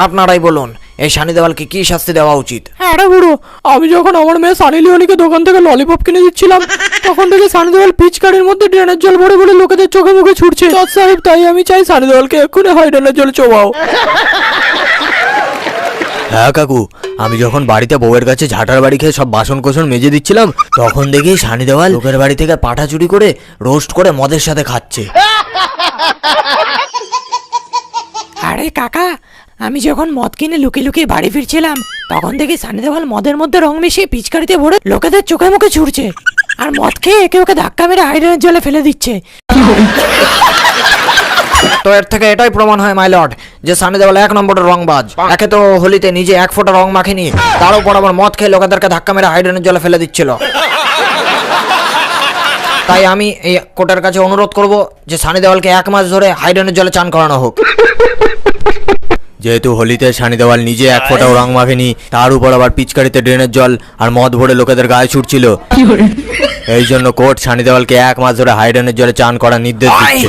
আপনারাই বলুন এই সানি দেওয়ালকে কি শাস্তি দেওয়া উচিত? হ্যাঁ রে বুড়ো, আমি যখন আমার মেয়ে সানি লিওনিকে দোকান থেকে ললিপপ কিনে দিচ্ছিলাম তখন থেকে সানি দেওয়াল পিচকারির মধ্যে ড্রেনের জল ভরে ভরে লোকেদের চোখে মুখে ছুটছে। জজ সাহেব, তাই আমি চাই সানি দেওয়ালকে এক্ষুনি হাইড্রেনের জল চোবাও। হ্যাঁ কাকু, আমি যখন বাড়িতে বউয়ের কাছে ঝাঁটার বাড়ি খেয়ে সব বাসন কোসন মেজে দিচ্ছিলাম তখন দেখি সানি দেওয়াল লোকের বাড়ি থেকে পাঠা চুরি করে রোস্ট করে মদের সাথে খাচ্ছে। আরে কাকা, আমি যখন মদ কিনে লুকিয়ে লুকিয়ে বাড়ি ফিরছিলাম তখন দেখি সানি দেওয়াল মদের মধ্যে রং মিশিয়ে পিচকারিতে ভরে লোকেদের চোখে মুখে ছুটছে আর মদ খেয়ে একে ওকে ধাক্কা মেরে হাইড্রেনের জলে ফেলে দিচ্ছে। তো এর থেকে এটাই প্রমাণ হয় মাই লর্ড যে সানি দেওয়াল এক নম্বরের রংবাজ। একে তো হোলিতে নিজে এক ফোঁটা রং মাখেনি, তার উপর আবার মদ খেয়ে লোকেদেরকে ধাক্কা মেরে হাইড্রেনের জলে ফেলে দিচ্ছিল। তাই আমি এই কোর্টের কাছে অনুরোধ করব যে সানি দেওয়ালকে 1 মাস ধরে হাইড্রেনের জলে চান করানো হোক। যেহেতু হোলিতে সানি দেওয়াল নিজে এক ফোঁটাও রং মাখেনি, তার উপর আবার পিচকারিতে ড্রেনের জল আর মদ ভরে লোকেদের গায়ে ছুটছিল, এই জন্য কোর্ট সানি দেওয়ালকে 1 মাস ধরে হাইড্রেনের জলে চান করার নির্দেশ দিচ্ছে।